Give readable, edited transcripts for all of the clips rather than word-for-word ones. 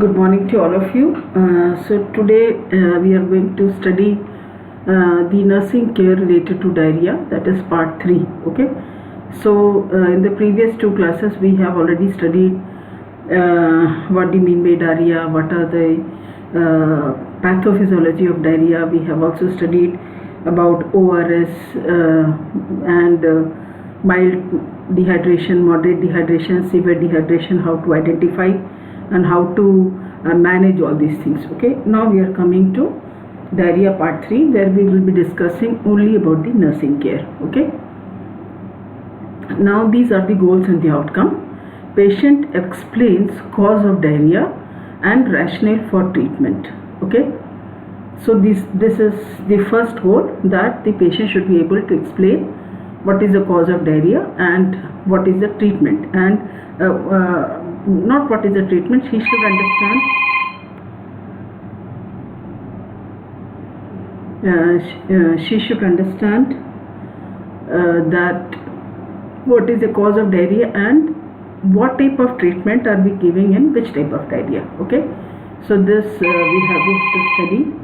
Good morning to all of you. So today we are going to study the nursing care related to diarrhea, that is part 3. Okay. So in the previous two classes we have already studied what do you mean by diarrhea, what are the pathophysiology of diarrhea. We have also studied about ORS and mild dehydration, moderate dehydration, severe dehydration, how to identify and how to manage all these things. Okay, now we are coming to diarrhea part 3, where we will be discussing only about the nursing care. Okay, now these are the goals and the outcome. Patient explains cause of diarrhea and rationale for treatment. Okay, so this is the first goal, that the patient should be able to explain what is the cause of diarrhea and what is the treatment, and not what is the treatment, she should understand she should understand that what is the cause of diarrhea and what type of treatment are we giving in which type of diarrhea. Okay, so this we have to study.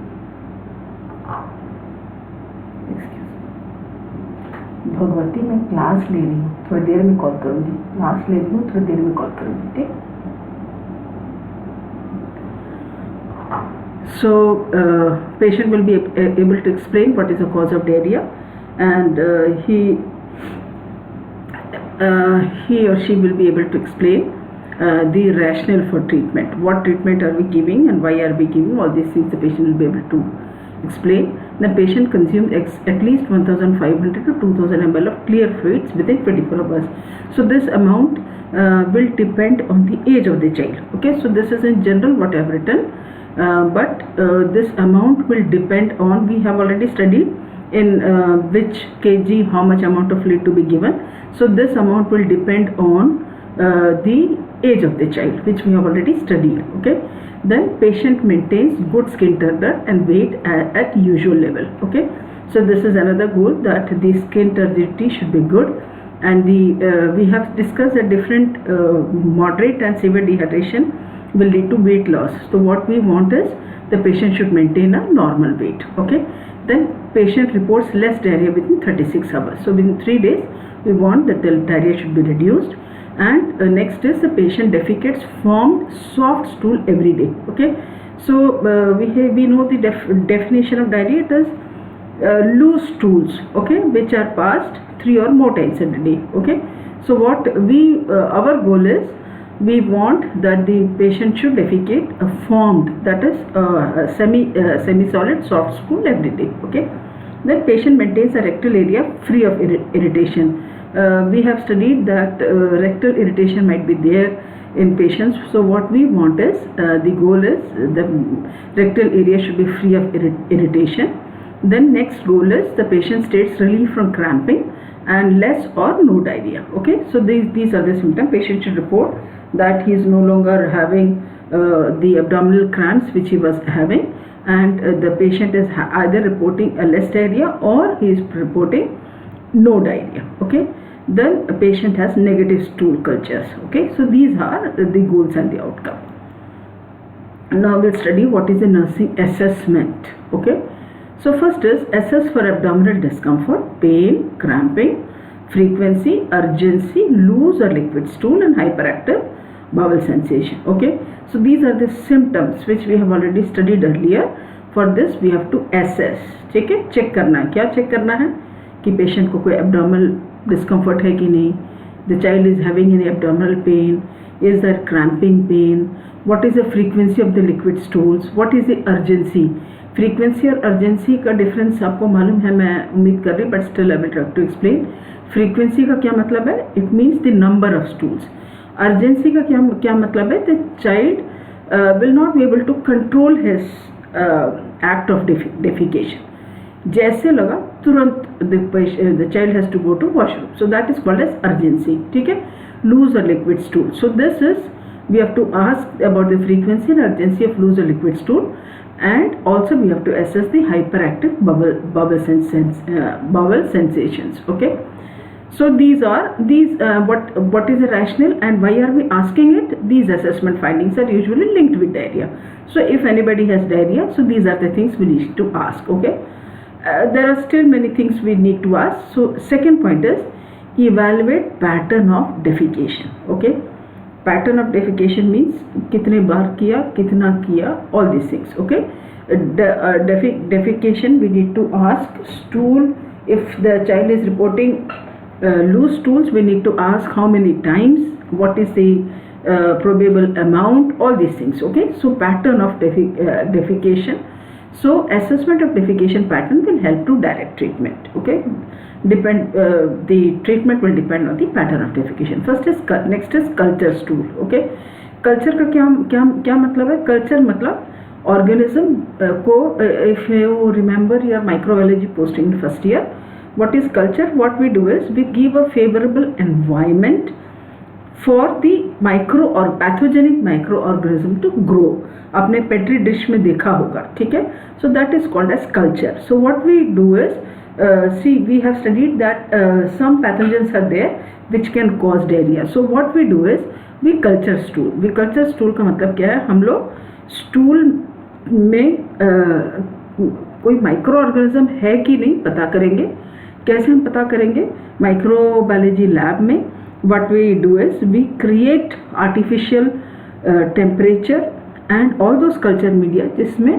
Bhagwati, मैं class ले रही हूँ, थोड़ी देर में call करूँगी. Class ले रही हूँ, थोड़ी देर में कॉल करूँगी. ठीक. So patient will be able to explain what is the cause of diarrhea, and he or she will be able to explain the rationale for treatment. What treatment are we giving and why are we giving? All these things the patient will be able to explain. The patient consumes at least 1500 to 2000 ml of clear fluids within 24 hours. So this amount will depend on the age of the child. Okay, so this is in general what I have written, but this amount will depend on, we have already studied in which kg how much amount of fluid to be given. So this amount will depend on the age of the child, which we have already studied. Okay, then patient maintains good skin turgor and weight at usual level. Okay, so this is another goal, that the skin turgidity should be good, and the we have discussed that different moderate and severe dehydration will lead to weight loss. So what we want is the patient should maintain a normal weight. Okay, then patient reports less diarrhea within 36 hours. So within 3 days we want that the diarrhea should be reduced. And next is the patient defecates formed soft stool every day. Okay, so we know the definition of diarrhea. It is loose stools, okay, which are passed 3 or more times in a day. Okay, so what we our goal is, we want that the patient should defecate formed, that is semi-solid soft stool every day. Okay, then patient maintains a rectal area free of irritation. We have studied that rectal irritation might be there in patients. So what we want is, the goal is the rectal area should be free of irritation. Then next goal is the patient states relief from cramping and less or no diarrhea. Okay, so these are the symptoms. Patient should report that he is no longer having the abdominal cramps which he was having, and the patient is either reporting a less diarrhea or he is reporting no diarrhea. Okay, then a patient has negative stool cultures. Okay, so these are the goals and the outcome. Now we'll study what is the nursing assessment. Okay, so first is assess for abdominal discomfort, pain, cramping, frequency, urgency, loose or liquid stool, and hyperactive bowel sensation. Okay, so these are the symptoms which we have already studied earlier. For this we have to assess. ठीक है, check करना है. क्या check करना है कि patient को कोई एब्डोमिनल डिस्कम्फर्ट है कि नहीं, the child is having any abdominal pain, is there cramping pain, what is the frequency of the liquid stools, what is the urgency. Frequency और अर्जेंसी का डिफरेंस आपको मालूम है, मैं उम्मीद कर रही, but still I will try to explain. Frequency का क्या मतलब है? It means the number of stools. Urgency का क्या मतलब है? The child will not be able to control his act of defecation. जैसे लगा तुरंत the child has to go to washroom, so that is called as urgency. ठीक है, loose or liquid stool. So this is, we have to ask about the frequency and urgency of loose or liquid stool, and also we have to assess the hyperactive bowel sensations. Okay, So what is a rational and why are we asking it? These assessment findings are usually linked with diarrhea. So if anybody has diarrhea, so these are the things we need to ask. Okay, there are still many things we need to ask. So second point is evaluate pattern of defecation. Okay, pattern of defecation means कितने बार किया, कितना किया, all these things. Okay, defecation we need to ask. Stool, if the child is reporting loose stools, we need to ask how many times, what is the probable amount, all these things. Okay, so pattern of defecation. So assessment of defecation pattern will help to direct treatment. Okay, the treatment will depend on the pattern of defecation. Next is culture stool. Okay, culture का क्या मतलब है? Culture मतलब organism को, if you remember your microbiology posting in first year, what is culture? What we do is we give a favorable environment for the micro or pathogenic microorganism to grow. आपने petri dish में देखा होगा, ठीक है? So that is called as culture. So what we do is, we have studied that some pathogens are there which can cause diarrhea. So what we do is we culture stool. We culture stool का मतलब क्या है? हम लोग stool में कोई micro organism है कि नहीं पता करेंगे. कैसे हम पता करेंगे? माइक्रोबायोलॉजी लैब में what we do is we create artificial temperature and all those culture media जिसमें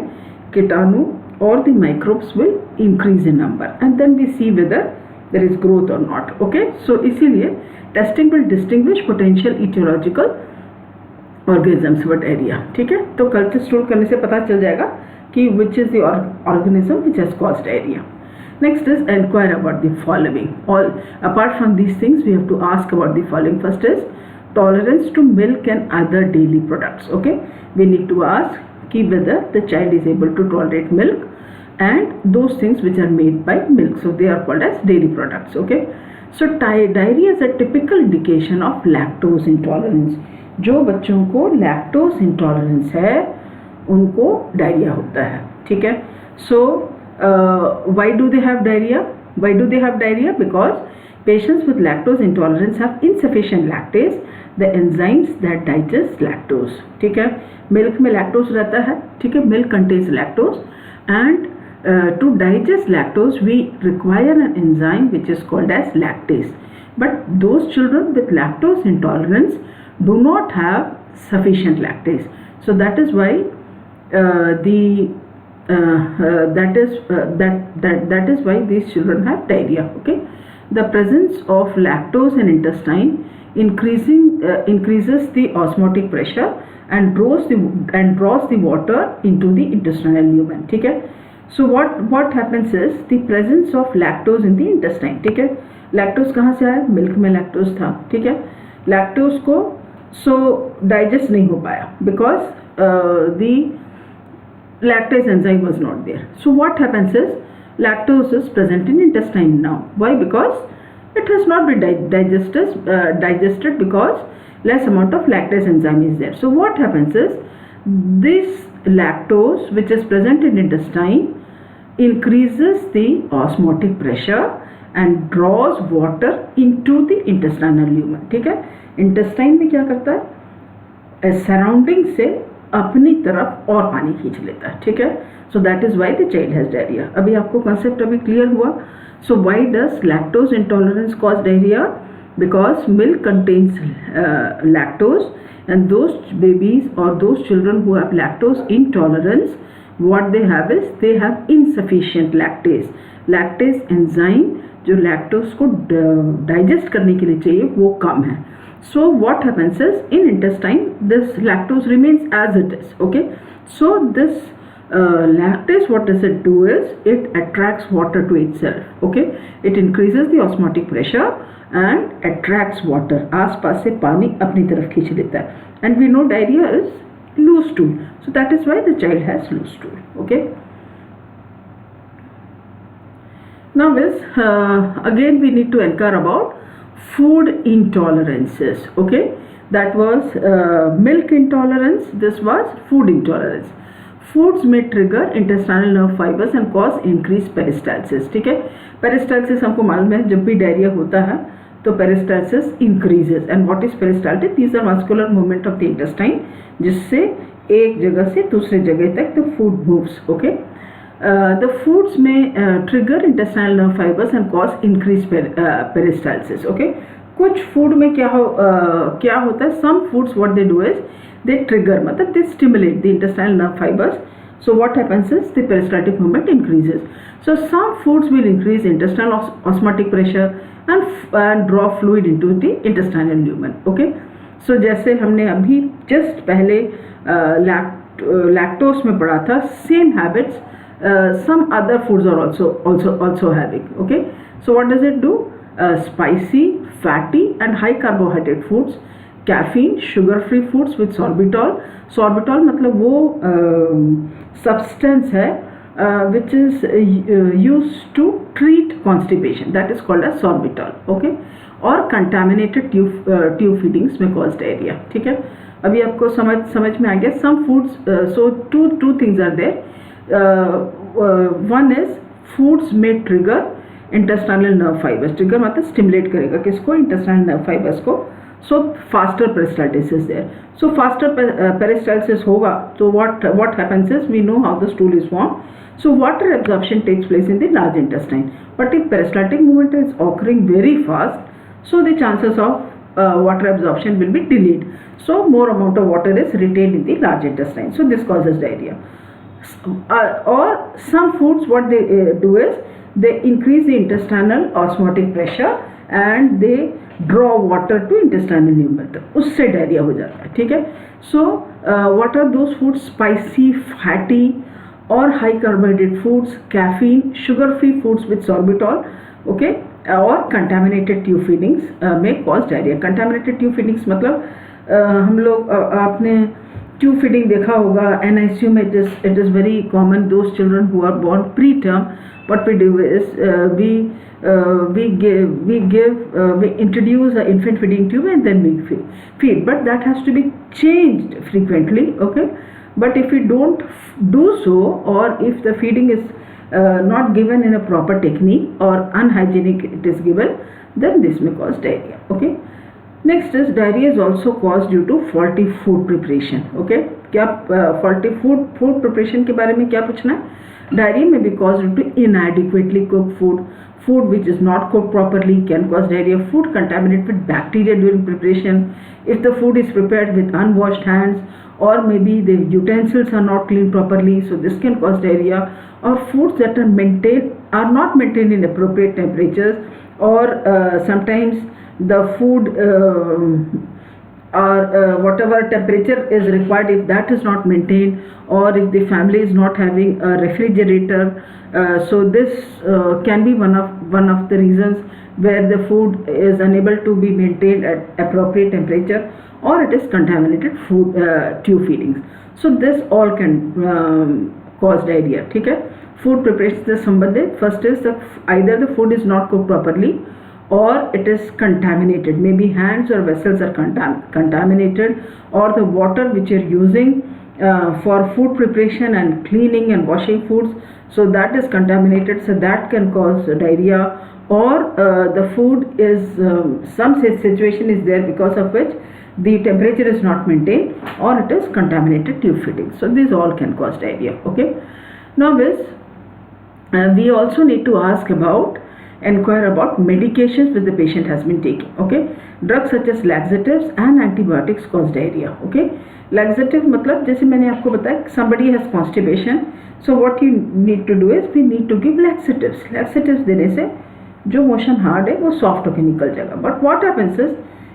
कीटाणु or the microbes will increase in number, and then we see whether there is growth or not. Okay, so इसीलिए testing will distinguish potential etiological organisms with area. ठीक है, तो culture stool करने से पता चल जाएगा कि which is the organism which has caused diarrhea. Next is inquire about the following. All apart from these things, we have to ask about the following. First is tolerance to milk and other dairy products. Okay, we need to ask ki whether the child is able to tolerate milk and those things which are made by milk. So they are called as dairy products. Okay, so diarrhea is a typical indication of lactose intolerance. जो बच्चों को lactose intolerance है उनको diarrhoea होता है. ठीक है, so why do they have diarrhea? Why do they have diarrhea? Because patients with lactose intolerance have insufficient lactase, the enzymes that digest lactose. ठीक है, milk में lactose रहता है. ठीक है, milk contains lactose, and to digest lactose we require an enzyme which is called as lactase. But those children with lactose intolerance do not have sufficient lactase. So that is why that is why these children have diarrhea. Okay, the presence of lactose in intestine increases the osmotic pressure and draws the water into the intestinal lumen. ठीक है, so what happens is the presence of lactose in the intestine. ठीक है, lactose कहाँ से आया? Milk में lactose था. ठीक है, lactose को digest नहीं हो पाया because the lactase enzyme was not there. So what happens is lactose is present in intestine now. Why? Because it has not been digested because less amount of lactase enzyme is there. So what happens is this lactose which is present in intestine increases the osmotic pressure and draws water into the intestinal lumen. ठीक है, intestine में क्या करता है? Surrounding से अपनी तरफ और पानी खींच लेता है. ठीक है, so that is why the child has diarrhea. अभी आपको concept अभी clear हुआ. So why does lactose intolerance cause diarrhea? Because milk contains lactose, and those babies or those children who have lactose intolerance, what they have is they have insufficient lactase. Lactase enzyme जो lactose को digest करने के लिए चाहिए वो कम है. So what happens is in intestine this lactose remains as it is. Okay, so this lactase, what does it do is it attracts water to itself. Okay, it increases the osmotic pressure and attracts water. आसपास से पानी अपनी तरफ खींच लेता है. And we know diarrhea is loose stool, so that is why the child has loose stool. Okay, now is again we need to inquire about food intolerances. Okay, that was milk intolerance, this was food intolerance. Foods may trigger intestinal nerve fibers and cause increased peristalsis. ठीक है, peristalsis हमको मालूम है जब भी diarrhoea होता है तो peristalsis increases. And what is peristaltic? These are muscular movement of the intestine जिससे एक जगह से दूसरे जगह तक the food moves. Okay. The foods may trigger intestinal nerve fibers and cause increased peristalsis. Okay. कुछ फूड में क्या होता है? Some foods what they do is they trigger, मतलब they stimulate the intestinal nerve fibers. So what happens is the peristaltic movement increases. So some foods will increase intestinal osmotic pressure and draw fluid into the intestinal lumen. Okay. So जैसे हमने अभी just पहले lactose में पढ़ा था, same habits some other foods are also having. Okay. So what does it do? Spicy, fatty and high carbohydrate foods, caffeine, sugar free foods with sorbitol. Sorbitol मतलब वो substance है which is used to treat constipation, that is called as sorbitol. Okay. और contaminated tube feedings में cause diarrhea. ठीक है, अभी आपको समझ में आ गया. Some foods, so two things are there. One is foods may trigger intestinal nerve fibers. Trigger मतलब stimulate करेगा किसको? Intestinal nerve fibers को. So faster peristalsis is there. So faster peristalsis होगा तो what happens is we know how the stool is formed. So water absorption takes place in the large intestine. But if peristaltic movement is occurring very fast, so the chances of water absorption will be delayed. So more amount of water is retained in the large intestine. So this causes diarrhea. Or some foods what they do is they increase the intestinal osmotic pressure and they draw water to intestinal lumen, उससे diarrhoea हो जाता है. ठीक है. So what are those foods? Spicy, fatty or high carbohydrate foods, caffeine, sugar free foods with sorbitol. Okay. और contaminated tube feedings may cause diarrhea. Contaminated tube feedings मतलब हम लोग आपने tube feeding देखा होगा. NICU में it is very common. Those children who are born preterm, what we do is we introduce an infant feeding tube and then we feed, but that has to be changed frequently. Okay. But if we don't do so, or if the feeding is not given in a proper technique or unhygienic it is given, then this may cause diarrhea. Okay. Next is diarrhea is also caused due to faulty food preparation. Okay. क्या faulty food preparation के बारे में क्या पूछना है? Diarrhea may be caused due to inadequately cooked food. Food which is not cooked properly can cause diarrhea. Food contaminated with bacteria during preparation. If the food is prepared with unwashed hands, or maybe the utensils are not cleaned properly, so this can cause diarrhea. Or foods that are not maintained in appropriate temperatures, or sometimes the food or whatever temperature is required, if that is not maintained, or if the family is not having a refrigerator, so this can be one of the reasons where the food is unable to be maintained at appropriate temperature, or it is contaminated food tube feedings. So this all can cause diarrhea. ठीक है. Food preparation से संबंधित first is either the food is not cooked properly, or it is contaminated. Maybe hands or vessels are contaminated, or the water which you're using for food preparation and cleaning and washing foods, so that is contaminated, so that can cause diarrhea. Or the food is some situation is there because of which the temperature is not maintained, or it is contaminated tube feeding. So these all can cause diarrhea. Okay. Now this we also need to inquire about medications which the patient has been taking. Okay. Drugs such as laxatives and antibiotics cause diarrhea. Okay. Laxative मतलब जैसे मैंने आपको बताया, somebody has constipation, so what you need to do is we need to give laxatives. Laxatives देने से जो motion hard है वो soft होकर निकल जाएगा. But what happens is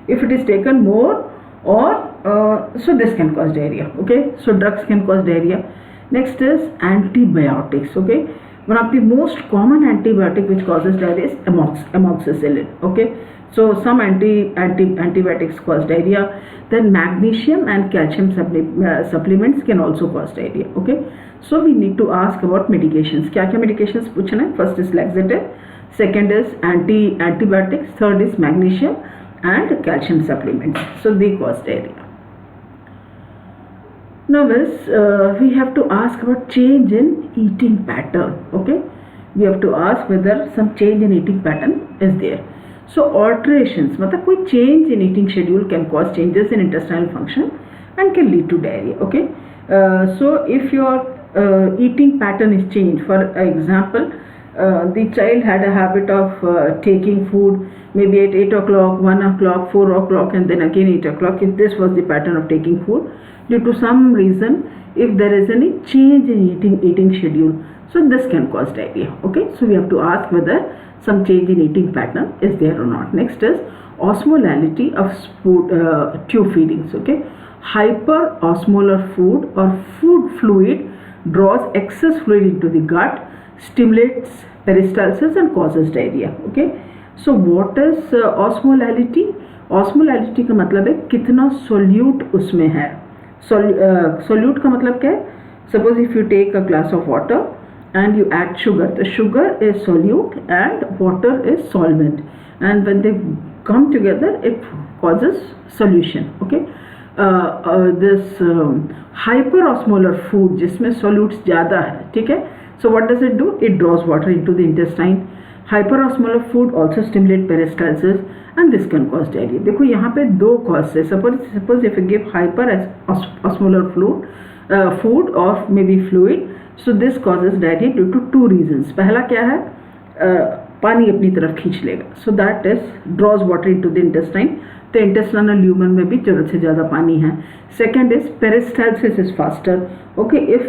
if it is taken more, or so this can cause diarrhea. Okay. So drugs can cause diarrhea. Next is antibiotics. Okay. One of the most common antibiotic which causes diarrhea is amoxicillin. Okay. So some antibiotics cause diarrhea. Then magnesium and calcium supplements can also cause diarrhea. Okay. So we need to ask about medications. क्या क्या medications पूछना है? First is laxative, second is antibiotics, third is magnesium and calcium supplements. So they cause diarrhea. Now we have to ask about change in eating pattern. Okay. We have to ask whether some change in eating pattern is there. So alterations मतलब कोई change in eating schedule can cause changes in intestinal function and can lead to diarrhea. Okay, so if your eating pattern is changed, for example, the child had a habit of taking food maybe at 8 o'clock, 1 o'clock, 4 o'clock, and then again 8 o'clock. If this was the pattern of taking food, due to some reason, if there is any change in eating schedule, so this can cause diarrhea. Okay, so we have to ask whether some change in eating pattern is there or not. Next is osmolality of tube feedings. Okay, hyperosmolar food or food fluid draws excess fluid into the gut, stimulates peristalsis and causes diarrhea. Okay, so what is osmolality? Osmolality का मतलब है कितना solute उसमें है. Solute का मतलब क्या है? Suppose if you take a glass of water and you add sugar, the sugar is solute and water is solvent, and when they come together it causes solution. Okay, this hyperosmolar food जिसमें solutes ज़्यादा है, ठीक है, so what does it do? It draws water into the intestine. Hyperosmolar food also stimulate peristalsis and this can cause diarrhea. देखो यहाँ पे दो cause है. Suppose if you give hyperosmolar food or maybe fluid, so this causes diarrhea due to two reasons. पहला क्या है? पानी अपनी तरफ खींच लेगा, so that is draws water into the intestine. तो इंटेस्टाइनल ल्यूमन में भी जरूरत से ज़्यादा पानी है. Second is peristalsis is faster. Okay, if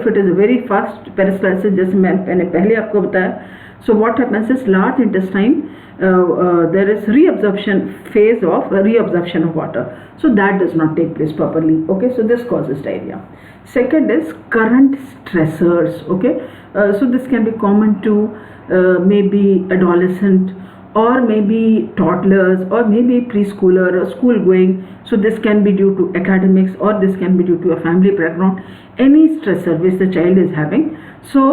it is very fast peristalsis, जैसे मैंने पहले आपको बताया, so what happens is large intestine there is reabsorption phase of reabsorption of water, so that does not take place properly. Okay, so this causes diarrhoea. Second is current stressors. Okay, so this can be common to maybe adolescent or maybe toddlers or maybe preschooler or school going. So this can be due to academics or this can be due to a family background, any stressor which the child is having. So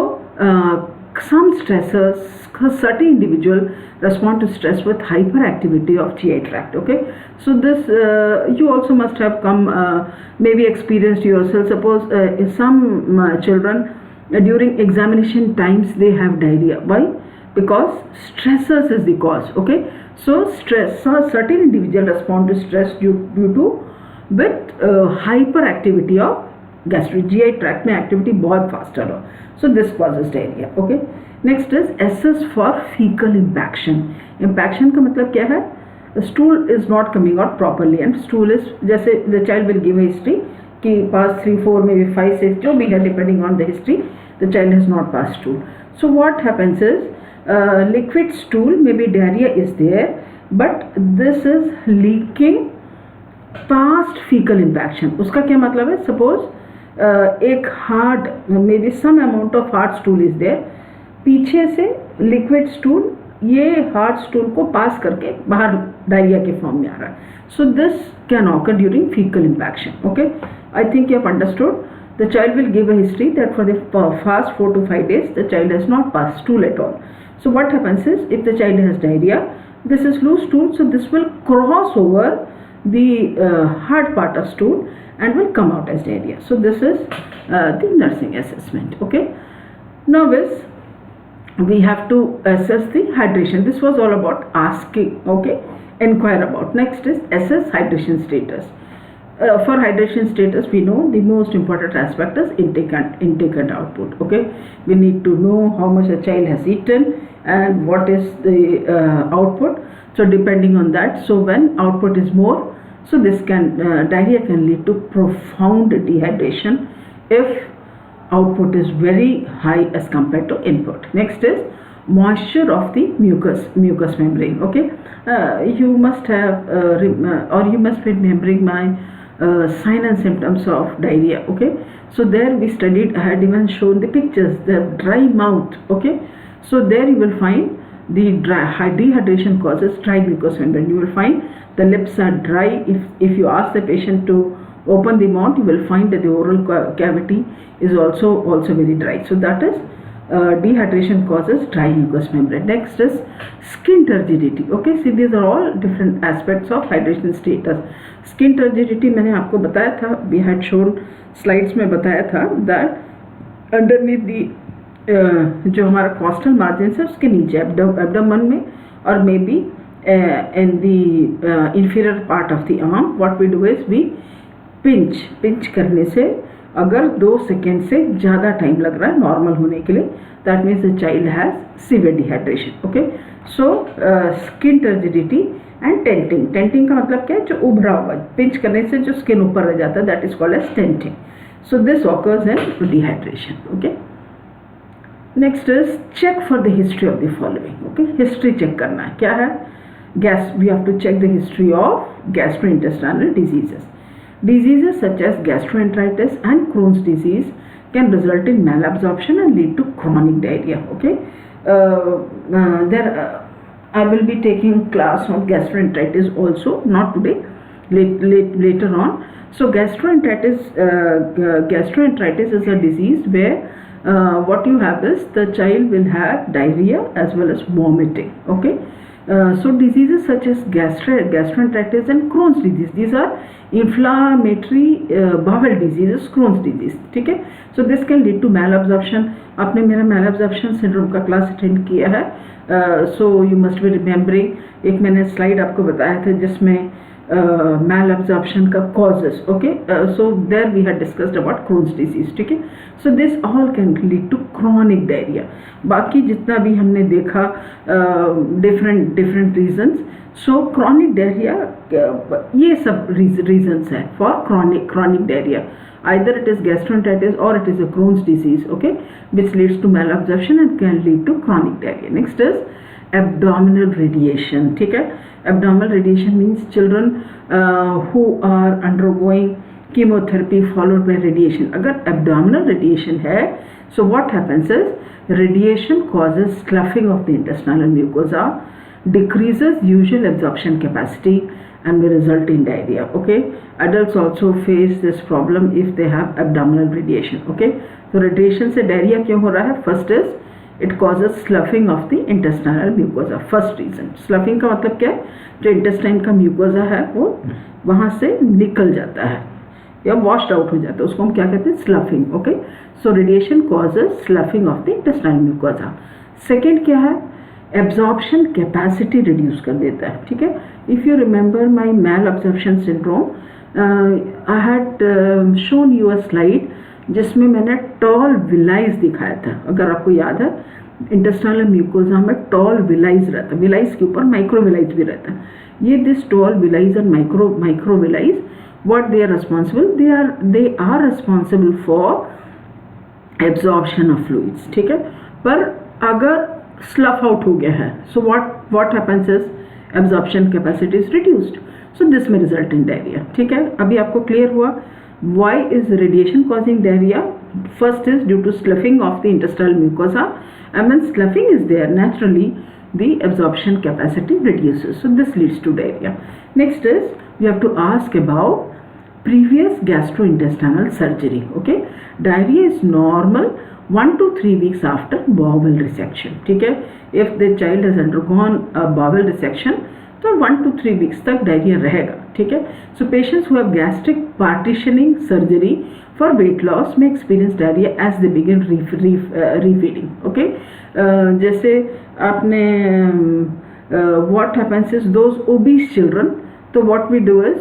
some stressors, certain individual respond to stress with hyperactivity of GI tract. Okay, so this you also must have come maybe experienced yourself. Suppose some children during examination times they have diarrhea. Why? Because stressors is the cause. Okay, so stress, so certain individual respond to stress due to with hyperactivity of gastric GI tract में activity बहुत faster हो, so this causes diarrhea. Okay, next is SS for fecal impaction. Impaction का मतलब क्या है? The stool is not coming out properly and stool is, जैसे the child will give a history कि past 3, 4, maybe 5, 6 जो भी है depending on the history, the child has not passed stool. So what happens is liquid stool, maybe diarrhea is there, but this is leaking past fecal impaction. उसका क्या मतलब है? Suppose एक hard, maybe some amount of hard stool is there, पीछे से liquid stool ये hard stool को पास करके बाहर डायरिया के फॉर्म में आ रहा है. So this can occur during fecal impaction. Okay, I think you have understood. The child will give a history that for the past 4 to 5 days the child has not passed stool at all. So what happens is, if the child has diarrhea, this is loose stool, so this will cross over the hard part of stool and will come out as diarrhea. So this is the nursing assessment. Okay, now is we have to assess the hydration. This was all about asking. Okay, inquire about. Next is assess hydration status. For hydration status, we know the most important aspect is intake and output. Okay, we need to know how much a child has eaten and what is the output. So depending on that, so when output is more, so this can diarrhea can lead to profound dehydration if output is very high as compared to input. Next is moisture of the mucous membrane. Okay, you must have or you must be remembering my sign and symptoms of diarrhea. Okay, so there we studied, I had even shown the pictures, the dry mouth. Okay, so there you will find the dehydration causes dry mucous membrane. You will find the lips are dry. If you ask the patient to open the mouth, you will find that the oral cavity is also very dry. So that is dehydration causes dry mucous membrane. Next is skin turgidity. Okay, see these are all different aspects of hydration status. Skin turgidity मैंने आपको बताया था, we had shown slides में बताया था that underneath the जो हमारा costal margin है उसके नीचे abdomen में और maybe in the inferior part of the arm. What we do is we pinch करने से अगर 2 सेकेंड से ज़्यादा टाइम लग रहा है नॉर्मल होने के लिए, that means the child has severe dehydration. Okay, so skin turgidity and tenting. Tenting का मतलब क्या है? जो उभरा हुआ, पिंच करने से जो स्किन ऊपर रह जाता है, that is called as tenting. So this occurs in dehydration. Okay, next is check for the history of the following. Okay, history check करना है. क्या है? We have to check the history of gastrointestinal diseases. Diseases such as gastroenteritis and Crohn's disease can result in malabsorption and lead to chronic diarrhea. Okay, I will be taking class on gastroenteritis also, not today, later on. So gastroenteritis is a disease where what you have is the child will have diarrhea as well as vomiting. Okay. So diseases such as gastroenteritis and Crohn's disease, these are inflammatory bowel diseases. Crohn's disease, ठीक है. So this can lead to malabsorption. आपने मेरा malabsorption syndrome का class attend किया है, so you must be remembering. एक मैंने slide आपको बताया था जिसमें malabsorption का causes. Okay, so there we had discussed about Crohn's disease. ठीक है. So this all can lead to chronic diarrhea. बाकी जितना भी हमने देखा different reasons. So chronic diarrhea, ये सब reasons है for chronic diarrhea. Either it is gastroenteritis or it is a Crohn's disease. Okay, which leads to malabsorption and can lead to chronic diarrhea. Next is abdominal radiation. ठीक है. Abdominal radiation means children who are undergoing chemotherapy followed by radiation. अगर abdominal radiation है, so what happens is radiation causes sloughing of the intestinal mucosa, decreases usual absorption capacity and may result in diarrhea. Okay, adults also face this problem if they have abdominal radiation. Okay, so radiation से diarrhea क्यों हो रहा है? First is it causes sloughing of the intestinal mucosa. First reason. Sloughing का मतलब क्या है? जो intestine का mucosa है वो वहाँ से निकल जाता है या washed out हो जाता है, उसको हम क्या कहते हैं? Sloughing. Okay, so radiation causes sloughing of the intestinal mucosa. Second क्या है? Absorption capacity reduce कर देता है. ठीक है. If you remember my malabsorption syndrome, I had shown you a slide जिसमें मैंने टॉल विलाइज दिखाया था. अगर आपको याद है, इंटेस्टाइनल म्यूकोजा में टॉल विलाइज रहता है, विलाइज के ऊपर माइक्रोविलाइज भी रहता है. ये this tall villi and microvilli, what they are responsible? They are responsible for absorption of fluids. ठीक है. पर अगर स्लफ आउट हो गया है, so what happens is absorption capacity is reduced, so this में रिजल्ट इन डायरिया. ठीक है. अभी आपको क्लियर हुआ why is radiation causing diarrhea? First is due to sloughing of the intestinal mucosa, and when sloughing is there, naturally the absorption capacity reduces, so this leads to diarrhea. Next is we have to ask about previous gastrointestinal surgery. Okay, diarrhea is normal 1 to 3 weeks after bowel resection. ठीक है. If the child has undergone a bowel resection, तो 1 to 3 weeks तक diarrhoea रहेगा. ठीक है. So patients who have gastric partitioning surgery for weight loss में experience diarrhoea as they begin refeeding. Okay, जैसे आपने what happens is those obese children, तो what we do is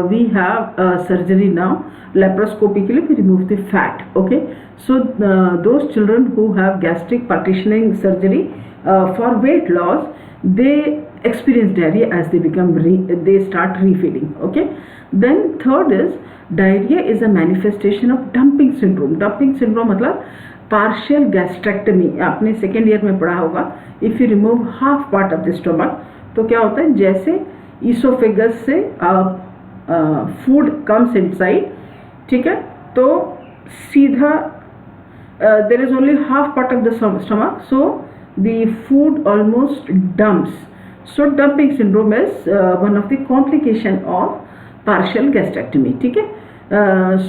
we have surgery now laparoscopy के लिए we remove the fat. Okay, so those children who have gastric partitioning surgery for weight loss, they experience diarrhea as they start refeeding. Okay, then third is diarrhea is a manifestation of dumping syndrome. Dumping syndrome मतलब partial gastrectomy. आपने second year में पढ़ा होगा. If you remove half part of the stomach, तो क्या होता है? जैसे esophagus से food comes inside, ठीक है, तो सीधा there is only half part of the stomach, so the food almost dumps. So dumping syndrome is one of the complication of partial gastrectomy. ठीक है.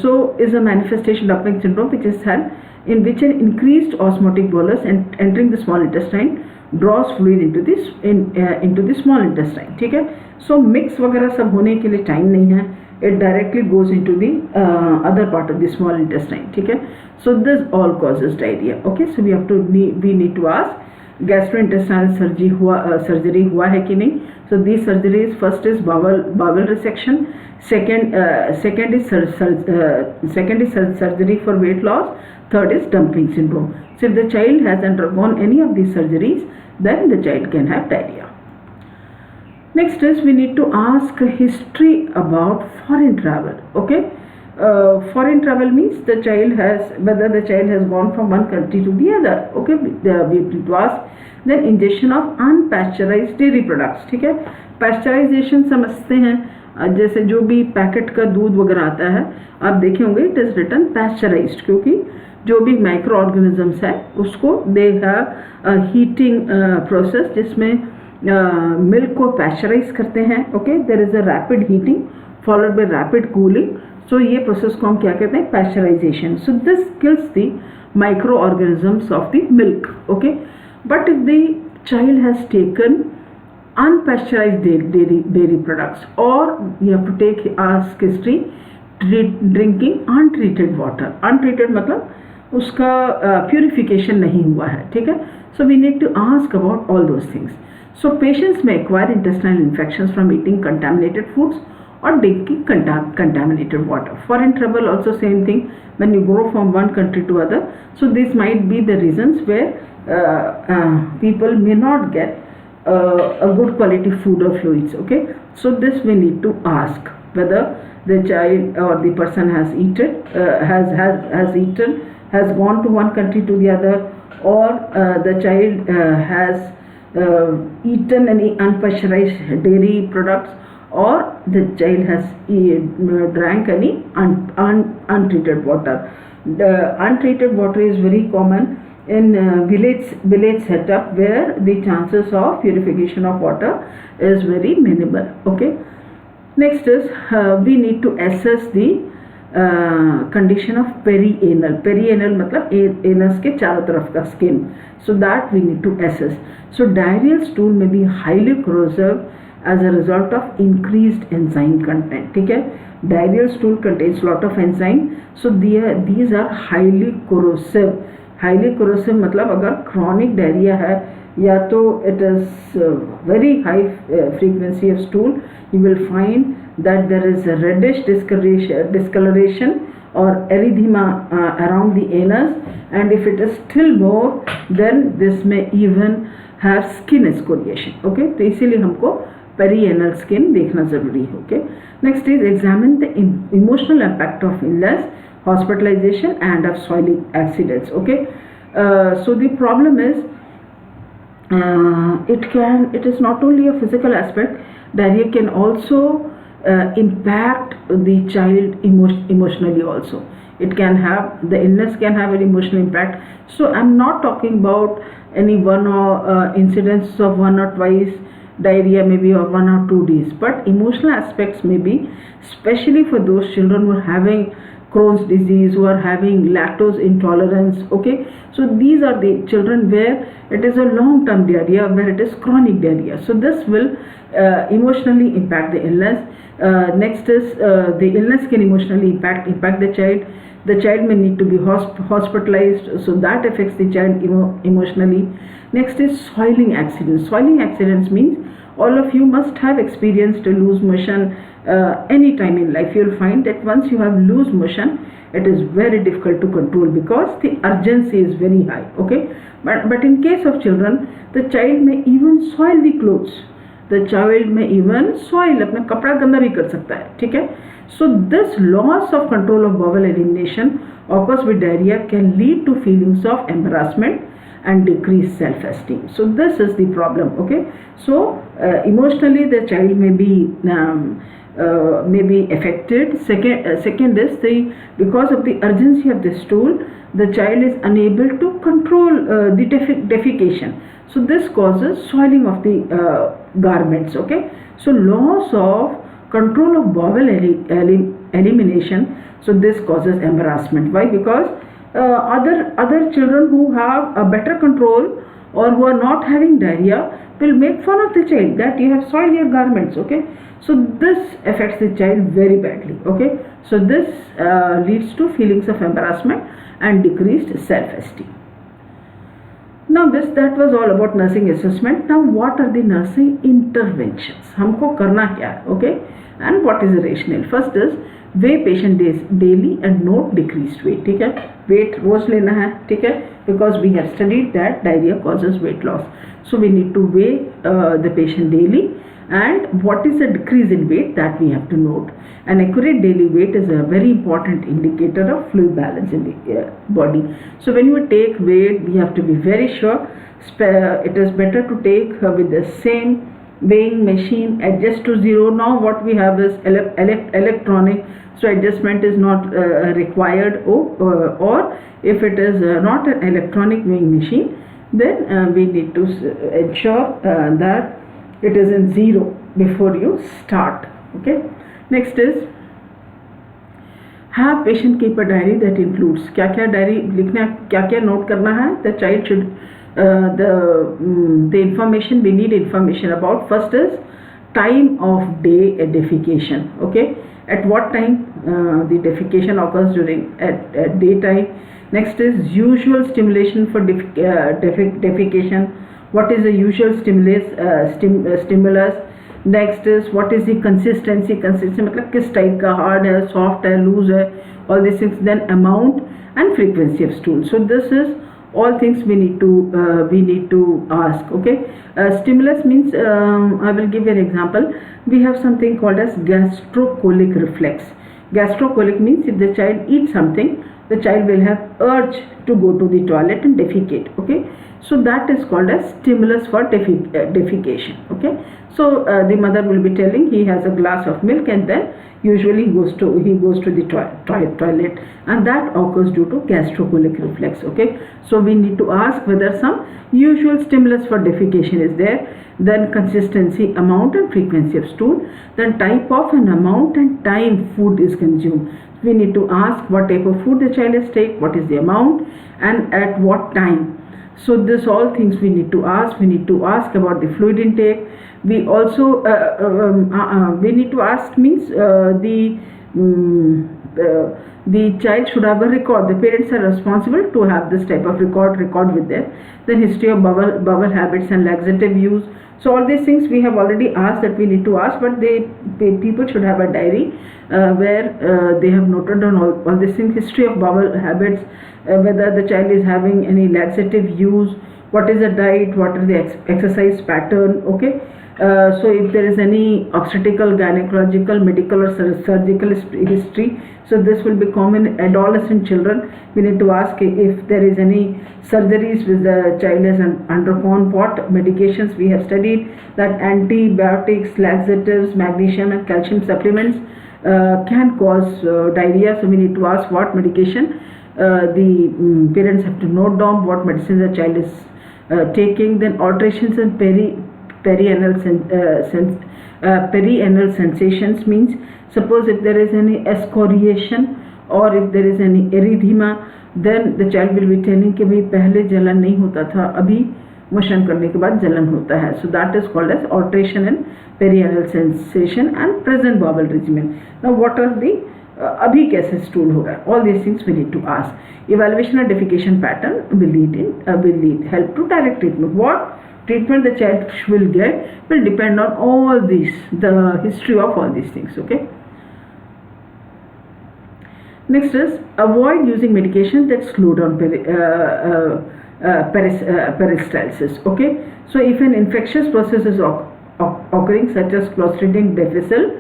So is a manifestation dumping syndrome which is had in which an increased osmotic bolus and entering the small intestine draws fluid into the small intestine. ठीक है. So mix वगैरह सब होने के लिए time नहीं है. It directly goes into the other part of the small intestine. ठीक है. So this all causes diarrhea. Okay, so we need to ask gastrointestinal surgery हुआ है कि नहीं. So these surgeries, first is bowel resection, second is surgery for weight loss, third is dumping syndrome. So if the child has undergone any of these surgeries, then the child can have diarrhea. Next is we need to ask history about foreign travel. Okay, foreign travel means whether the child has gone from one country to the other. Okay, we need to ask. Then ingestion of unpasteurized dairy products. ठीक है, pasteurisation समझते हैं, जैसे जो भी packet का दूध वगैरह आता है आप देखे होंगे इट इज़ रिटन पैस्चराइज्ड, क्योंकि जो भी माइक्रो ऑर्गेनिजम्स है उसको दे हैव हीटिंग प्रोसेस जिसमें मिल्क को पैस्चराइज करते हैं. Okay, there is a rapid heating followed by rapid cooling. So ये प्रोसेस को हम क्या कहते हैं, pasteurization. So this kills the micro organisms of the milk. Okay, but if the child has taken unpasteurized dairy products, or you have to take ask history drinking untreated water. Untreated मतलब उसका purification नहीं हुआ है. ठीक है, so we need to ask about all those things. So patients may acquire intestinal infections from eating contaminated foods or drinking contaminated water. Foreign travel also same thing, when you go from one country to other. So these might be the reasons where people may not get a good quality food or fluids. Okay, so this we need to ask whether the child or the person has eaten, has gone to one country to the other, or the child has eaten any unpasteurized dairy products, or the child has drank any untreated water. The untreated water is very common in village setup where the chances of purification of water is very minimal. Okay, next is we need to assess the condition of perianal. Perianal मतलब anus के चारों तरफ का skin. So that we need to assess. So diarrheal stool may be highly corrosive as a result of increased enzyme content. ठीक है, diarrheal stool contains lot of enzyme. So these are highly corrosive. Highly corrosive मतलब अगर chronic diarrhoea है या तो it is very high frequency of stool, you will find that there is reddish discoloration or erythema around the anus, and if it is still more then this may even have skin excoriation. Okay, तो इसीलिए हमको perianal skin देखना ज़रूरी है. Okay, next is examine the emotional impact of illness, hospitalization and of soiling accidents. Okay, so the problem is it is not only a physical aspect. Diarrhea can also impact the child emotionally also. It can have, the illness can have an emotional impact. So I'm not talking about any one or incidents of one or twice diarrhea maybe or 1 or 2 days, but emotional aspects may be, especially for those children who are having Crohn's disease, who are having lactose intolerance. Okay, so these are the children where it is a long term diarrhea, where it is chronic diarrhea. So this will emotionally impact the illness. Next is the illness can emotionally impact the child. The child may need to be hospitalized, so that affects the child emotionally. Next is soiling accidents. Soiling accidents means all of you must have experienced loose motion any time in life. You will find that once you have loose motion, it is very difficult to control because the urgency is very high. Okay, but in case of children, the child may even soil the clothes. The child may even soil, अपना कपड़ा गंदा भी कर सकता है. ठीक है, so this loss of control of bowel elimination occurs with diarrhea can lead to feelings of embarrassment and decreased self-esteem. So this is the problem. Okay, so emotionally the child may be affected. Second is because of the urgency of the stool, the child is unable to control the defecation. So this causes soiling of the garments. Okay, so loss of control of bowel elimination. So this causes embarrassment. Why? Because other children who have a better control or who are not having diarrhea will make fun of the child that you have soiled your garments. Okay, so this affects the child very badly. Okay, so this leads to feelings of embarrassment and decreased self-esteem. Now this that was all about nursing assessment. Now what are the nursing interventions? हमको करना क्या है? Okay, and what is the rationale? First is weigh patient daily and note decreased weight. ठीक है, weight रोज लेना है. ठीक है, because we have studied that diarrhea causes weight loss. So we need to weigh the patient daily, and what is the decrease in weight that we have to note. An accurate daily weight is a very important indicator of fluid balance in the body. So when you take weight, we have to be very sure. It is better to take with the same weighing machine, adjust to zero. Now what we have is electronic, so adjustment is not required. Or if it is not an electronic weighing machine, then we need to ensure that it is in zero before you start. Okay, next is have patient keep a diary that includes क्या क्या diary लिखना, क्या क्या note करना है. The child should the information we need information about. First is time of day defecation. Okay, at what time the defecation occurs during at daytime. Next is usual stimulation for defecation. What is the usual stimulus? Next is what is the consistency. Consistency मतलब किस type का, hard है, soft है, loose है, all these things. Then amount and frequency of stool. So this is all things we need to ask. Okay, stimulus means I will give you an example. We have something called as gastrocolic reflex. Gastrocolic means if the child eats something, the child will have urge to go to the toilet and defecate. Okay, so that is called as stimulus for defecation. Okay, so the mother will be telling he has a glass of milk, and then usually he goes to the toilet, and that occurs due to gastrocolic reflex. Okay, so we need to ask whether some usual stimulus for defecation is there, then consistency, amount and frequency of stool, then type of and amount and time food is consumed. We need to ask what type of food the child has taken, what is the amount and at what time. So this all things we need to ask. We need to ask about the fluid intake. We also we need to ask means the child should have a record. The parents are responsible to have this type of record with them. Then history of bowel habits and laxative use. So all these things we have already asked that we need to ask, but people should have a diary where they have noted down all these things. History of bowel habits, whether the child is having any laxative use, what is the diet, what are the exercise pattern. Okay, so if there is any obstetrical, gynecological, medical or surgical history, so this will be common in adolescent children. We need to ask if there is any surgeries which the child has undergone, what medications. We have studied that antibiotics, laxatives, magnesium and calcium supplements can cause diarrhea. So we need to ask what medication. The parents have to note down what medicines the child is taking. Then alterations in perianal sensations means, suppose if there is any excoriation or if there is any erythema, then the child will be telling कि भाई पहले जलन नहीं होता था, अभी motion करने के बाद जलन होता है. So that is called as alteration in perianal sensation and present bowel regimen. Now what are the अभी कैसे स्टूल हो रहा है, all these things we need to ask. Evaluation of defecation pattern will help to direct treatment. What treatment the child will get will depend on all these, the history of all these things. Okay, next is avoid using medications that slow down peristalsis. Okay, so if an infectious process is occurring such as Clostridium difficile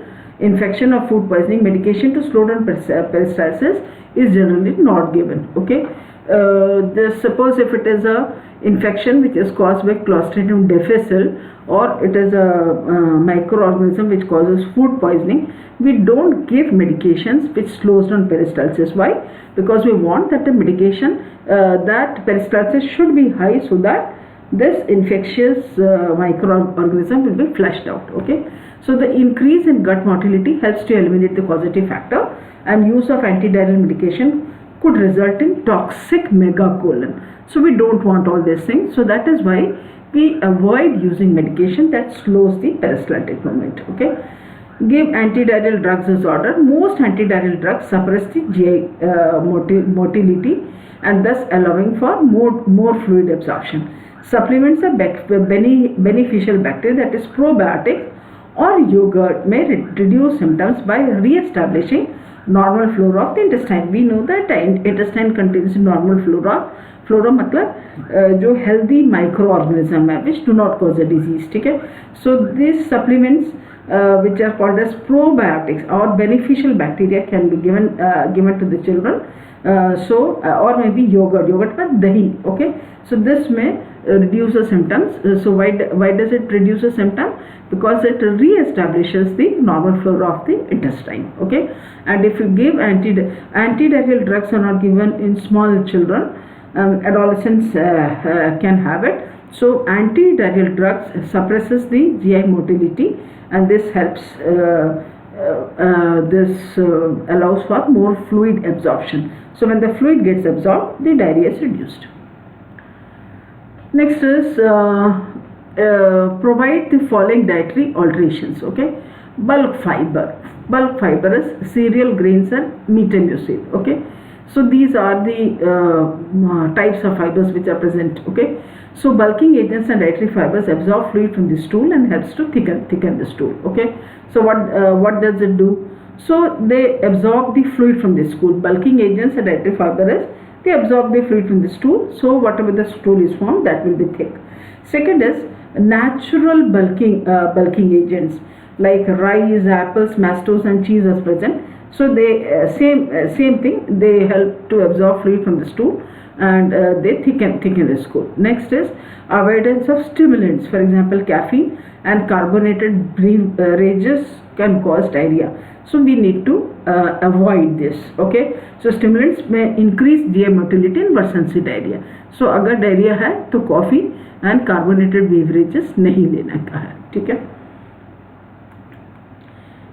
infection or food poisoning, medication to slow down peristalsis is generally not given. Okay, suppose if it is a infection which is caused by Clostridium difficile or it is a microorganism which causes food poisoning, we don't give medications which slows down peristalsis. Why? Because we want that the medication that peristalsis should be high so that this infectious microorganism will be flushed out. Okay, so the increase in gut motility helps to eliminate the causative factor, and use of antidiarrheal medication could result in toxic megacolon. So we don't want all these things. So that is why we avoid using medication that slows the peristaltic movement. Okay. Give antidiarrheal drugs as ordered. Most antidiarrheal drugs suppress the GI motility and thus allowing for more fluid absorption. Supplements are beneficial bacteria, that is probiotics or yogurt, may reduce symptoms by re-establishing normal flora of the intestine. We know that intestine contains normal flora. Flora मतलब जो healthy micro organism है which do not cause a disease, ठीक है. So this supplements which are called as probiotics or beneficial bacteria can be given to the children. Or maybe yogurt का dahi, okay. So this may reduce the symptoms. So why does it reduce the symptom? Because it re-establishes the normal flora of the intestine, okay. And if you give antidiarrheal drugs are not given in small children, adolescents can have it. So antidiarrheal drugs suppresses the GI motility and this helps allows for more fluid absorption. So when the fluid gets absorbed, the diarrhea is reduced. Next is provide the following dietary alterations, okay. Bulk fiber is cereal, grains and meat and muesli, okay. So these are the types of fibers which are present, okay. So bulking agents and dietary fibers absorb fluid from the stool and helps to thicken the stool, okay. So what does it do? So they absorb the fluid from the stool. Bulking agents and dietary fiber is they absorb the fluid from the stool, so whatever the stool is formed, that will be thick. Second is natural bulking agents like rice, apples, mashed toast and cheese is present. So they same thing, they help to absorb fluid from the stool and they thicken the stool. Next is avoidance of stimulants. For example, caffeine and carbonated beverages can cause diarrhea. So we need to avoid this, okay. So stimulants may increase GI motility and worsen the diarrhea. So अगर diarrhea है तो coffee and carbonated beverages नहीं लेना का है, ठीक है.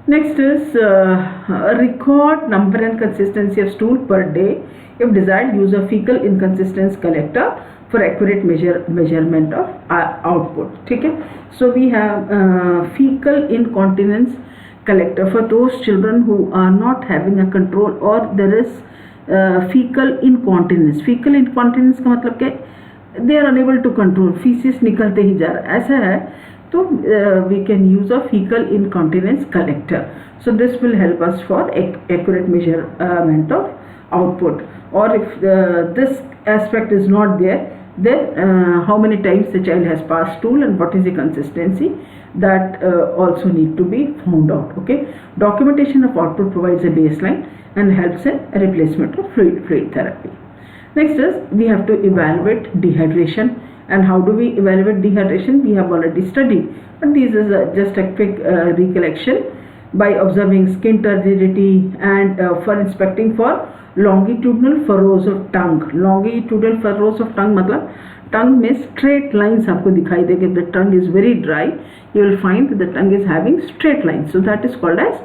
Next is record number and consistency of stool per day. If desired, use a fecal inconsistence collector for accurate measurement of output, ठीक है. So we have fecal incontinence collector for those children who are not having a control or there is fecal incontinence. Fecal incontinence का मतलब क्या? They are unable to control, feces निकलते ही जा रहा है, ऐसा है तो we can use a fecal incontinence collector. So this will help us for accurate measurement of output. Or if this aspect is not there, then how many times the child has passed stool and what is the consistency, that also need to be found out, okay. Documentation of output provides a baseline and helps in replacement of fluid therapy. Next is we have to evaluate dehydration. And how do we evaluate dehydration? We have already studied, but this is just a quick recollection. By observing skin turgidity and for inspecting for longitudinal furrows of tongue. Longitudinal furrows of tongue मतलब tongue में straight lines आपको दिखाई देंगे. The tongue is very dry, you will find that the tongue is having straight lines. So that is called as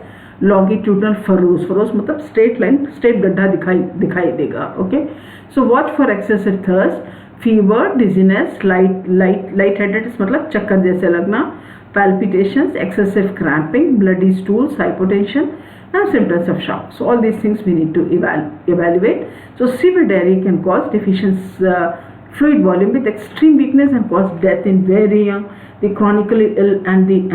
longitudinal furrows. Furrows मतलब straight line, straight गड्ढा दिखाई देगा, okay. So watch for excessive thirst, fever, dizziness, lightheadedness मतलब चक्कर जैसे लगना, palpitations, excessive cramping, bloody stools, hypotension and symptoms of shock. So all these things we need to evaluate. So severe diarrhea can cause deficient fluid volume with extreme weakness and cause death in very young, the chronically ill and the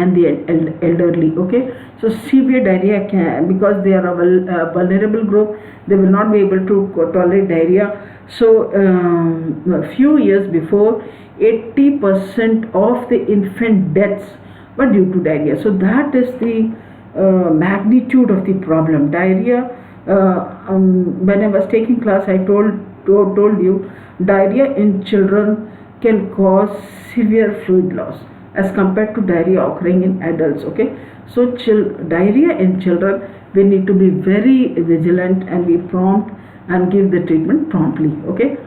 elderly, okay. So severe diarrhea can, because they are a vulnerable group, they will not be able to tolerate diarrhea. So a few years before, 80% of the infant deaths were due to diarrhea. So that is the magnitude of the problem. Diarrhea, when I was taking class, I told you diarrhea in children can cause severe fluid loss as compared to diarrhea occurring in adults, okay. So diarrhea in children, we need to be very vigilant and be prompt and give the treatment promptly, okay.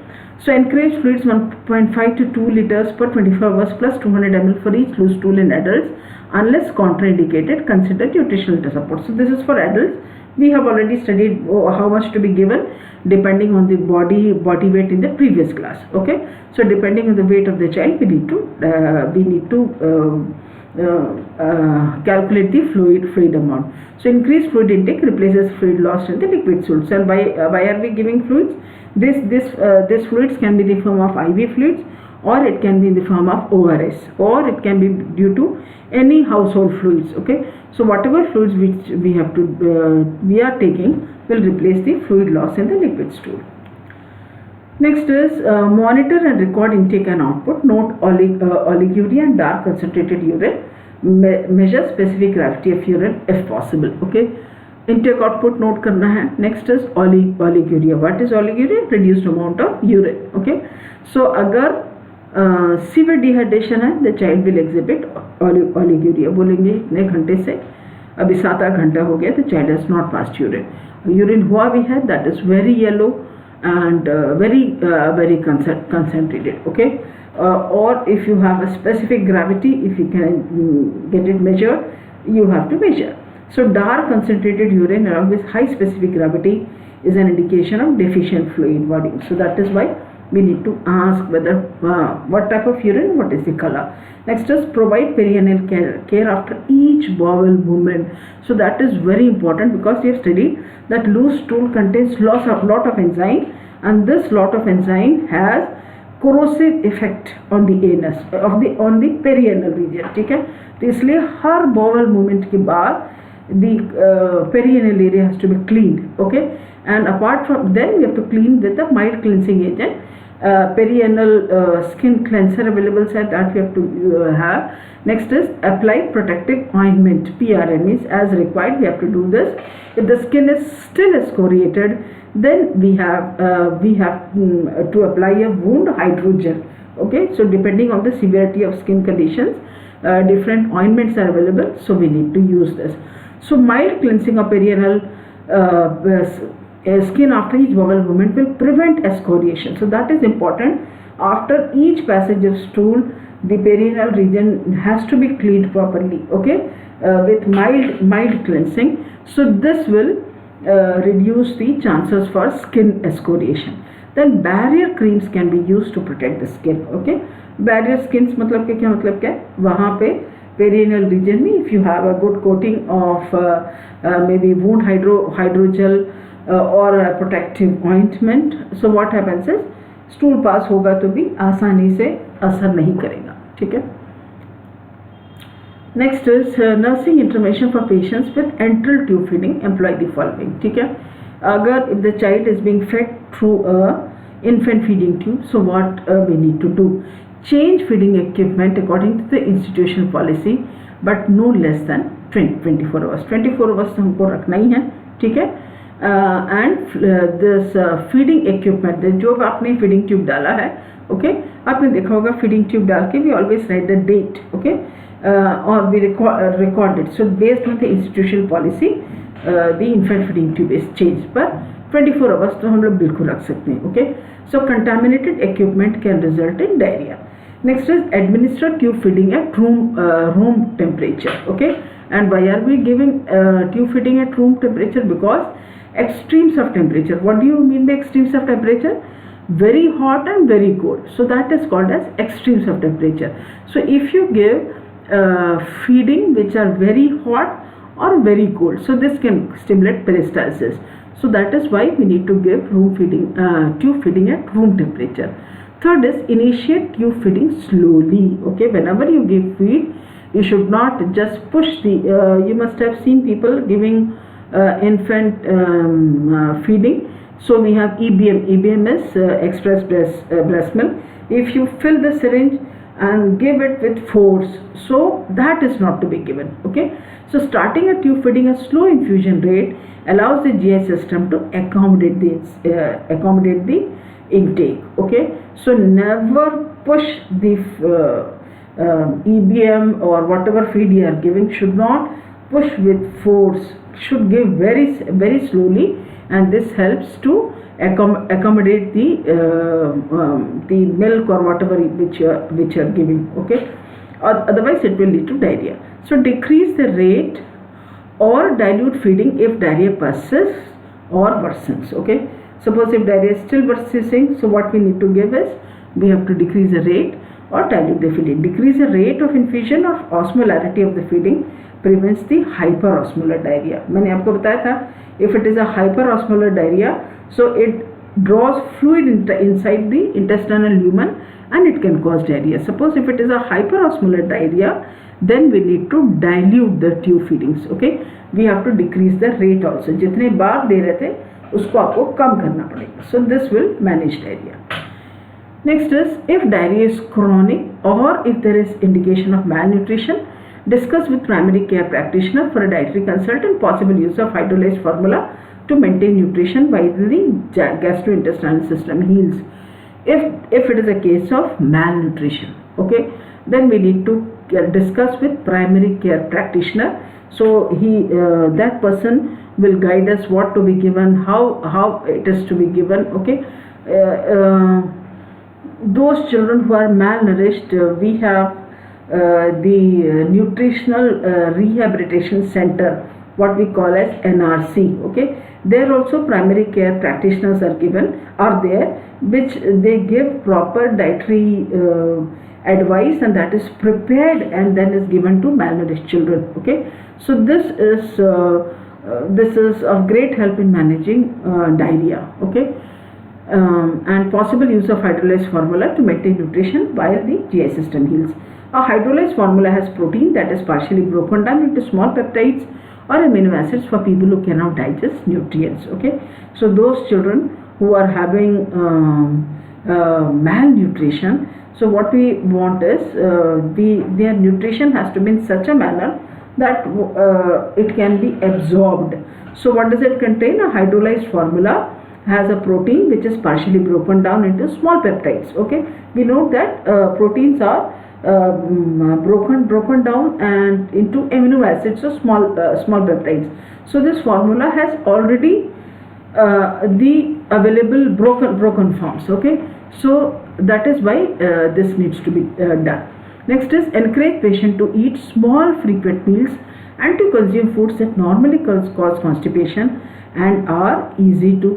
So encourage fluids 1.5 to 2 liters per 24 hours plus 200 ml for each loose stool in adults. Unless contraindicated, consider nutritional support. So this is for adults. We have already studied how much to be given depending on the body weight in the previous class, okay. So depending on the weight of the child, we need to calculate the fluid amount. So increased fluid intake replaces fluid lost in the liquid source. And why are we giving fluids? This fluids can be in the form of IV fluids, or it can be in the form of ORS, or it can be due to any household fluids. Okay, so whatever fluids which we are taking will replace the fluid loss in the liquid stool. Next is monitor and record intake and output. Note oliguria and dark concentrated urine. Measure specific gravity of urine if possible. Okay, intake output note करना है. Next is oliguria. What is oliguria? Reduced amount of urine. Okay, so अगर severe dehydration है, the child will exhibit oliguria. बोलेंगे इतने घंटे से अभी 7-8 घंटा हो गया, the child has not passed urine हुआ भी है, that is very yellow and very concentrated. Okay, or if you have a specific gravity, if you can get it measured, you have to measure. So dark concentrated urine along with high specific gravity is an indication of deficient fluid volume. So that is why we need to ask whether what type of urine, what is the color. Next is provide perineal care after each bowel movement. So that is very important, because we have studied that loose stool contains lot of enzyme, and this lot of enzyme has corrosive effect on the anus on the perianal region. ठीक है, तो इसलिए हर bowel movement के बाद the perineal area has to be cleaned. Okay, and apart from then we have to clean with a mild cleansing agent. Perianal skin cleanser available set that we have to have. Next is apply protective ointment, PRN, means as required we have to do this. If the skin is still excoriated, then we have to apply a wound hydrogel. Okay, so depending on the severity of skin conditions, different ointments are available, so we need to use this. So mild cleansing of perianal skin after each bowel movement will prevent excoriation. So that is important. After each passage of stool, the perineal region has to be cleaned properly. Okay, with mild cleansing. So this will reduce the chances for skin excoriation. Then barrier creams can be used to protect the skin. Okay, barrier skins मतलब क्या मतलब क्या? वहाँ पे perineal region में if you have a good coating of maybe wound hydrogel or a protective ointment, so what happens is stool pass होगा तो भी आसानी से असर नहीं करेगा. ठीक है. Next is nursing information for patients with enteral tube feeding. Employ the following. ठीक है, अगर if the child is being fed through a infant feeding tube, so what we need to do? Change feeding equipment according to the institutional policy, but no less than 24 hours. 24 hours तो हमको रखना ही है. ठीक है. And this feeding equipment, जो आपने feeding tube डाला है, okay, आपने देखा होगा feeding tube डाल के we always write the date. Okay, or we record it. So based on the institutional policy, the infant feeding tube is changed, but 24 hours तो हम लोग बिल्कुल रख सकते हैं. Okay, so contaminated equipment can result in diarrhea. Next is administer tube feeding at room temperature. Okay, and why are we giving tube feeding at room temperature? Because extremes of temperature. What do you mean by extremes of temperature? Very hot and very cold. So that is called as extremes of temperature. So if you give feeding which are very hot or very cold, so this can stimulate peristalsis. So that is why we need to give tube feeding at room temperature. Third is initiate tube feeding slowly. Okay, whenever you give feed, you should not just push the. You must have seen people giving infant feeding. So we have EBM. EBM is express breast milk. If you fill the syringe and give it with force, so that is not to be given. Okay, so starting a tube feeding at slow infusion rate allows the GI system to accommodate the intake. Okay, so never push the EBM or whatever feed you are giving. Should not push with force, should give very slowly, and this helps to accommodate the milk or whatever which you are giving. Okay, otherwise it will lead to diarrhea. So decrease the rate or dilute feeding if diarrhea persists or worsens. Okay, suppose if diarrhea is still persisting, so what we need to give is we have to decrease the rate, or dilute the feeding. Decrease the rate of infusion or osmolarity of the feeding prevents the hyperosmolar diarrhea. मैंने आपको बताया था, if it is a hyperosmolar diarrhea, so it draws fluid inside the intestinal lumen and it can cause diarrhea. Suppose if it is a hyperosmolar diarrhea, then we need to dilute the tube feedings. Okay, we have to decrease the rate also. जितने बार दे रहे थे उसको आपको कम करना पड़ेगा. So this will manage diarrhea. Next is, if diarrhea is chronic or if there is indication of malnutrition, discuss with primary care practitioner for a dietary consult and possible use of hydrolyzed formula to maintain nutrition while the gastrointestinal system heals. If it is a case of malnutrition, okay, then we need to discuss with primary care practitioner. So that person will guide us what to be given, how it is to be given. Okay, those children who are malnourished, we have the nutritional rehabilitation center, what we call as NRC. Okay, there also primary care practitioners are there, which they give proper dietary advice, and that is prepared and then is given to malnourished children. Okay, so this is of great help in managing diarrhea. Okay, and possible use of hydrolyzed formula to maintain nutrition while the GI system heals. A hydrolyzed formula has protein that is partially broken down into small peptides or amino acids for people who cannot digest nutrients. Okay, so those children who are having malnutrition, so what we want is their nutrition has to be in such a manner that it can be absorbed. So what does it contain? A hydrolyzed formula has a protein which is partially broken down into small peptides. Okay, we know that proteins are broken down and into amino acids, so small peptides. So this formula has already the available broken forms. Okay, so that is why this needs to be done. Next is, encourage patient to eat small frequent meals and to consume foods that normally cause constipation and are easy to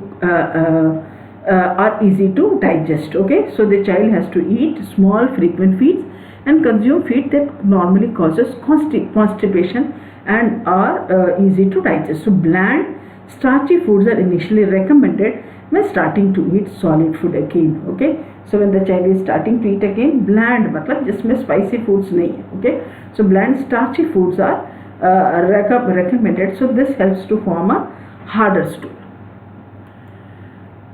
digest. Okay, so the child has to eat small frequent feeds and consume feed that normally causes constipation and are easy to digest. So bland starchy foods are initially recommended when starting to eat solid food again. Okay, so when the child is starting to eat again, bland मतलब जिसमें spicy foods नहीं है. Okay, so bland starchy foods are recommended. So this helps to form a harder stool.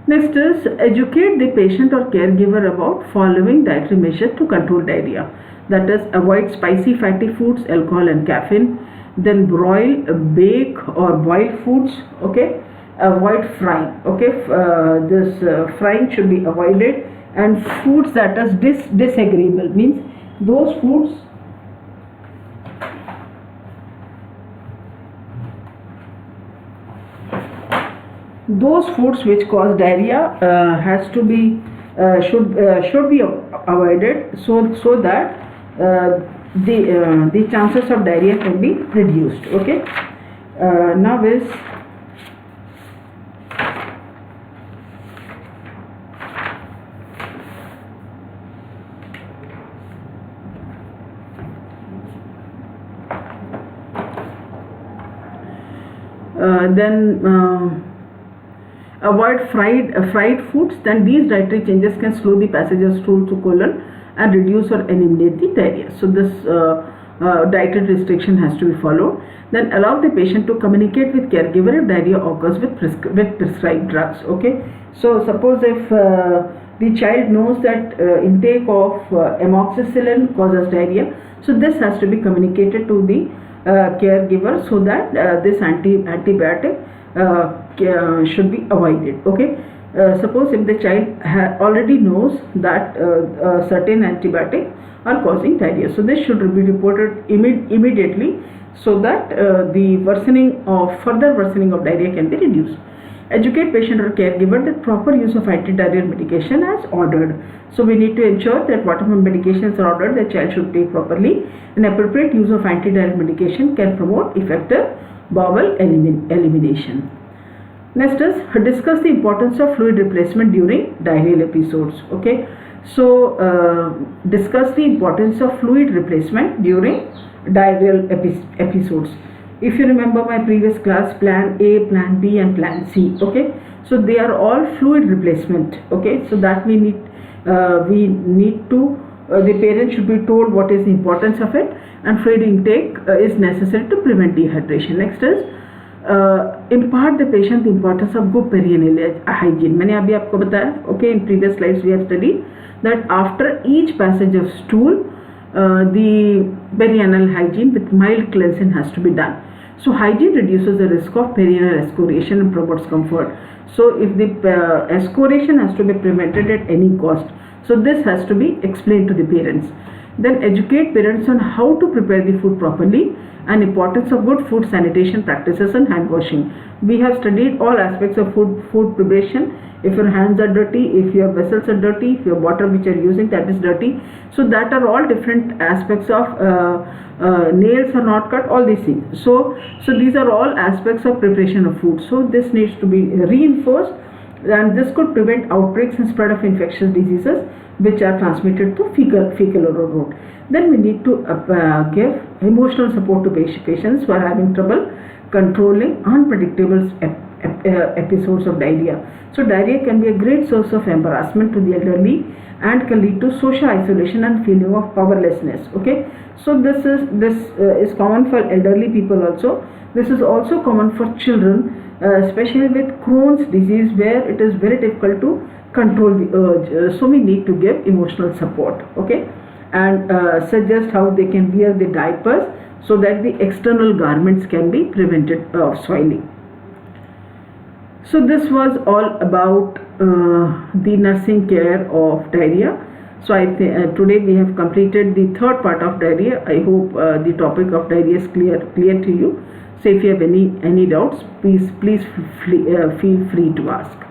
Next is, educate the patient or caregiver about following dietary measures to control diarrhea. That is, avoid spicy fatty foods, alcohol and caffeine. Then broil, bake or boil foods. Okay, avoid frying. Okay, this frying should be avoided. And foods that is disagreeable means those foods which cause diarrhea has to be should be avoided, so that the chances of diarrhea can be reduced. Okay, now is avoid fried foods. Then these dietary changes can slow the passage of stool to colon and reduce or eliminate the diarrhea. So this dietary restriction has to be followed. Then allow the patient to communicate with caregiver if diarrhea occurs with prescribed drugs. Okay, so suppose if the child knows that intake of amoxicillin causes diarrhea, so this has to be communicated to the caregiver so that this antibiotic should be avoided. Okay, suppose if the child already knows that certain antibiotics are causing diarrhea, so this should be reported immediately so that the further worsening of diarrhea can be reduced. Educate patient or caregiver that proper use of antidiarrheal medication as ordered. So we need to ensure that whatever medications are ordered, the child should take properly. An appropriate use of antidiarrheal medication can promote effective bowel elimination. Next is, discuss the importance of fluid replacement during diarrheal episodes. Okay, So discuss the importance of fluid replacement during diarrheal episodes. If you remember my previous class, plan A, plan B and plan C, okay, so they are all fluid replacement, okay, so that we need to the parent should be told what is the importance of it, and fluid intake is necessary to prevent dehydration. Next is impart the patient the importance of good perineal hygiene. मैंने अभी आपको बताया, okay, in previous slides we have studied that after each passage of stool the perianal hygiene with mild cleansing has to be done. So hygiene reduces the risk of perianal excoriation and promotes comfort. So if the excoriation has to be prevented at any cost, so this has to be explained to the parents. Then educate parents on how to prepare the food properly and importance of good food sanitation practices and hand washing. We have studied all aspects of food preparation. If your hands are dirty, if your vessels are dirty, if your water which you are using that is dirty, so that are all different aspects of nails are not cut, all these things. So these are all aspects of preparation of food. So this needs to be reinforced, and this could prevent outbreaks and spread of infectious diseases which are transmitted through fecal oral route. Then we need to give emotional support to patients who are having trouble controlling unpredictable episodes of diarrhea. So diarrhea can be a great source of embarrassment to the elderly and can lead to social isolation and feeling of powerlessness. Okay, so this is common for elderly people also. This is also common for children, especially with Crohn's disease, where it is very difficult to control the urge. So we need to give emotional support, okay, and suggest how they can wear the diapers so that the external garments can be prevented of soiling. So this was all about the nursing care of diarrhea. So today we have completed the third part of diarrhea. I hope the topic of diarrhea is clear to you. So if you have any doubts, please feel free to ask.